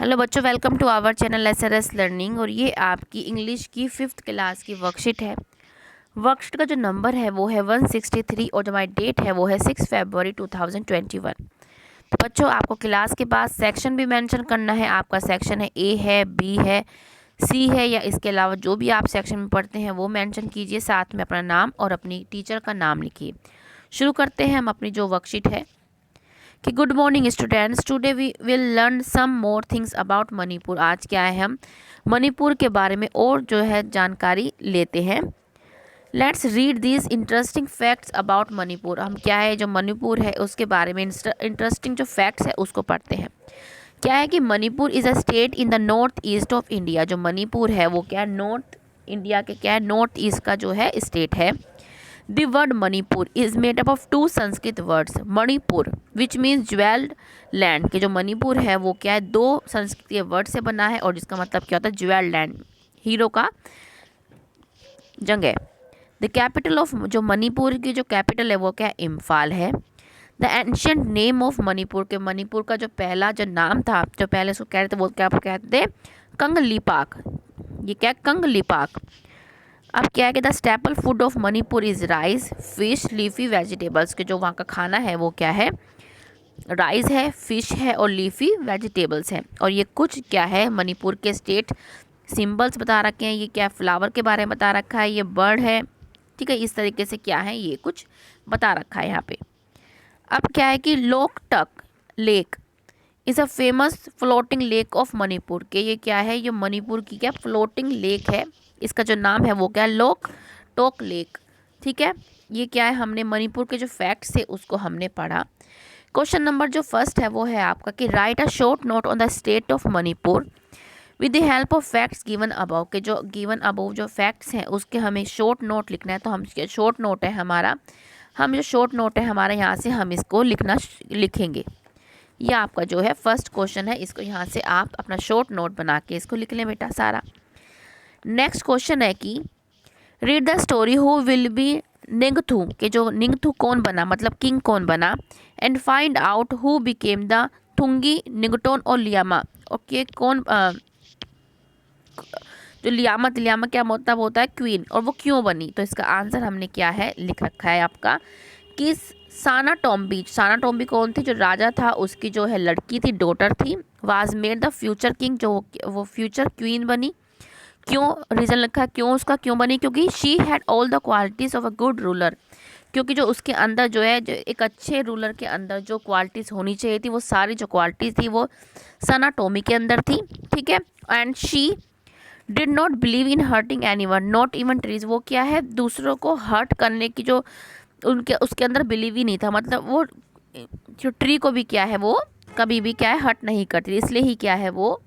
Hello बच्चों, welcome to our channel SRS learning. और ये आपकी इंग्लिश की 5th क्लास की वर्कशीट है। वर्कशीट का जो नंबर है वो है 163 और जो हमारी डेट है वो है 6 फरवरी 2021। तो बच्चों, आपको क्लास के बाद सेक्शन भी मेंशन करना है। आपका सेक्शन है ए है, बी है, सी है, या इसके अलावा जो भी आप सेक्शन में पढ़ते हैं वो मेंशन कीजिए। साथ में अपना नाम और अपनी टीचर का नाम लिखिए। शुरू करते हैं हम अपनी जो वर्कशीट है कि good morning students, today we will learn some more things about Manipur. आज क्या है, हम मणिपुर के बारे में और जो है जानकारी लेते हैं। Let's read these interesting facts about Manipur. हम क्या है जो मणिपुर है उसके बारे में इंटरेस्टिंग जो फैक्ट्स है उसको पढ़ते हैं। क्या है कि Manipur is a state in the north east of India. जो मणिपुर है वो क्या है, नॉर्थ इंडिया के क्या है, नॉर्थ ईस्ट का जो है स्टेट है। The word Manipur is made up of two Sanskrit words. Manipur, which means jeweled land, कि जो मणिपुर है वो क्या है, दो संस्कृत वर्ड से बना है और जिसका मतलब क्या होता है, ज्वेल्ड लैंड, हीरो का जगह। द कैपिटल ऑफ, जो मणिपुर की जो कैपिटल है वो क्या है, इम्फाल है। The ancient name of Manipur, के मणिपुर का जो पहला जो नाम था, जो पहले उसको कह रहे थे वो क्या कहते थे, कंगलीपाक। ये क्या, कंगलीपाक। अब क्या है कि the staple food of Manipur is rice, fish, leafy vegetables, के जो वहाँ का खाना है वो क्या है, राइस है, फिश है और लीफी वेजिटेबल्स है। और ये कुछ क्या है, मणिपुर के स्टेट सिंबल्स बता रखे हैं। ये क्या, फ्लावर के बारे में बता रखा है, ये बर्ड है, ठीक है। इस तरीके से क्या है, ये कुछ बता रखा है यहाँ पे। अब क्या है कि Loktak lake is a famous floating lake of Manipur, के ये क्या है, ये मणिपुर की क्या फ्लोटिंग लेक है। इसका जो नाम है वो क्या है, लोक टोक लेक, ठीक है। ये क्या है, हमने मणिपुर के जो फैक्ट्स थे उसको हमने पढ़ा। क्वेश्चन नंबर जो फर्स्ट है वो है आपका कि right a short note on the state of Manipur with the help of facts given above, के जो गिवन अबव जो फैक्ट्स हैं उसके हमें शॉर्ट नोट लिखना है। तो हम शॉर्ट नोट है हमारा, हम जो शॉर्ट नोट है हमारा यहाँ से हम इसको लिखेंगे। यह आपका जो है फर्स्ट क्वेश्चन है, इसको यहाँ से आप अपना शॉर्ट नोट बना के इसको लिख लें बेटा सारा। नेक्स्ट क्वेश्चन है कि read the story who will be निंगथू, के जो निंगथू कौन बना, मतलब किंग कौन बना, and find out who became the थुंगी निंगटोन और लियामा। ओके, कौन जो लियामा क्या मतलब होता है, क्वीन, और वो क्यों बनी। तो इसका आंसर हमने क्या है लिख रखा है आपका कि साना टोम्बी कौन थी, जो राजा था उसकी जो है लड़की थी, डॉटर थी। Was made the future king, जो वो फ्यूचर क्वीन बनी। क्यों, रीज़न लिखा है क्यों, उसका क्यों बनी, क्योंकि she had all the qualities of a good ruler, क्योंकि जो उसके अंदर जो है, जो एक अच्छे रूलर के अंदर जो क्वालिटीज़ होनी चाहिए थी वो सारी जो क्वालिटीज़ थी वो सना टोमी के अंदर थी, ठीक है। And she did not believe in hurting anyone not even trees, वो क्या है, दूसरों को हर्ट करने की जो उनके उसके अंदर बिलीव ही नहीं था, मतलब वो जो ट्री को भी क्या है वो कभी भी क्या है हर्ट नहीं करती, इसलिए ही क्या है वो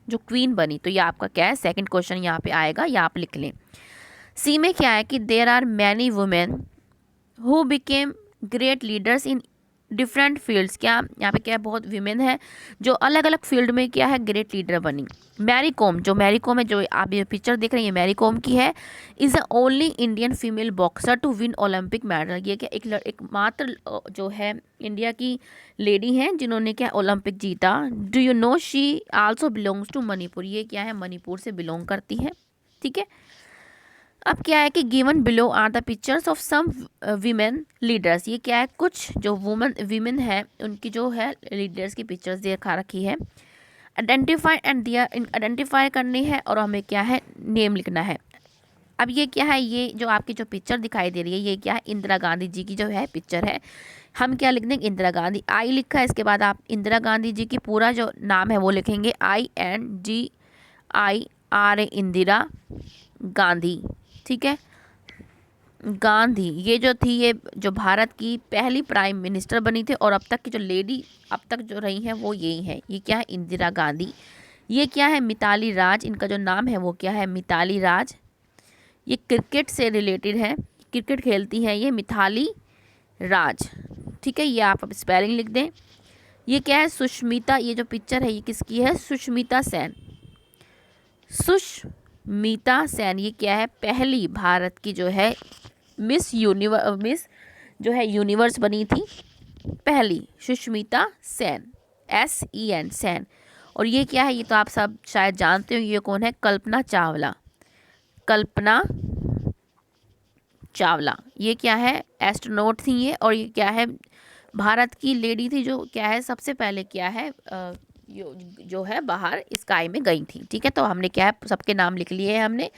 जो क्वीन बनी। तो ये आपका क्या है सेकंड क्वेश्चन यहाँ पे आएगा, या आप लिख लें। सी में क्या है कि there are many women who became great leaders in different fields, क्या यहाँ पे क्या है, बहुत वीमेन है जो अलग अलग फील्ड में क्या है ग्रेट लीडर बनी। मैरी कॉम, जो मैरी कॉम है, जो आप ये पिक्चर देख रहे हैं, ये मैरी कॉम की है। Is the only Indian female boxer to win Olympic medal, ये क्या एक मात्र जो है इंडिया की लेडी हैं जिन्होंने क्या ओलंपिक जीता। Do you know she also belongs to Manipur, ये क्या है मणिपुर से बिलोंग करती है, ठीक है। अब क्या है कि given below are the pictures of some women leaders, ये क्या है, कुछ जो वीमेन है उनकी जो है लीडर्स की पिक्चर्स दिखा रखी है। आइडेंटिफाई एंड दिया आइडेंटिफाई करनी है और हमें क्या है नेम लिखना है। अब ये क्या है, ये जो आपकी जो पिक्चर दिखाई दे रही है ये क्या है, इंदिरा गांधी जी की जो है पिक्चर है। हम क्या लिख देंगे, इंदिरा गांधी, आई लिखा है, इसके बाद आप इंदिरा गांधी जी की पूरा जो नाम है वो लिखेंगे, INDIRA इंदिरा गांधी, ठीक है। गांधी ये जो थी, ये जो भारत की पहली प्राइम मिनिस्टर बनी थी और अब तक की जो लेडी अब तक जो रही हैं वो यही है, ये क्या है इंदिरा गांधी। ये क्या है मिताली राज, इनका जो नाम है वो क्या है मिताली राज। ये क्रिकेट से रिलेटेड है, क्रिकेट खेलती हैं ये मिताली राज, ठीक है। ये आप अब स्पेलिंग लिख दें। ये क्या है सुष्मिता, ये जो पिक्चर है ये किसकी है, सुष्मिता सेन। सुष्मिता सेन ये क्या है, पहली भारत की जो है मिस जो है यूनिवर्स बनी थी, पहली सुष्मिता सेन, SEN सेन। और ये क्या है, ये तो आप सब शायद जानते हो, ये कौन है, कल्पना चावला। कल्पना चावला ये क्या है, एस्ट्रोनॉट थी ये। और ये क्या है, भारत की लेडी थी जो क्या है सबसे पहले क्या है जो है बाहर स्काई में गई थी। ठीक है, तो हमने क्या है सबके नाम लिख लिए हैं हमने।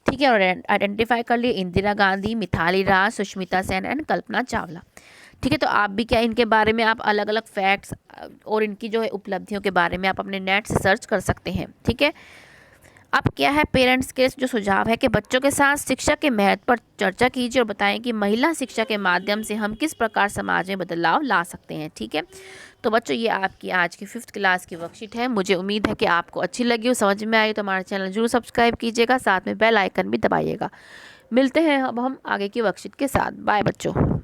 ठीक है, और आइडेंटिफाई कर लिए, इंदिरा गांधी, मिताली राज, सुष्मिता सेन एंड कल्पना चावला। ठीक है, तो आप भी क्या इनके बारे में आप अलग अलग फैक्ट्स और इनकी जो है उपलब्धियों के बारे में आप अपने नेट से सर्च कर सकते हैं। ठीक है, अब क्या है, पेरेंट्स के जो सुझाव है कि बच्चों के साथ शिक्षा के महत्व पर चर्चा कीजिए और बताएं कि महिला शिक्षा के माध्यम से हम किस प्रकार समाज में बदलाव ला सकते हैं। ठीक है, तो बच्चों ये आपकी आज की 5th क्लास की वर्कशीट है। मुझे उम्मीद है कि आपको अच्छी लगी हो, समझ में आई, तो हमारा चैनल जरूर सब्सक्राइब कीजिएगा, साथ में बेल आइकन भी दबाइएगा। मिलते हैं अब हम आगे की वर्कशीट के साथ। बाय बच्चों।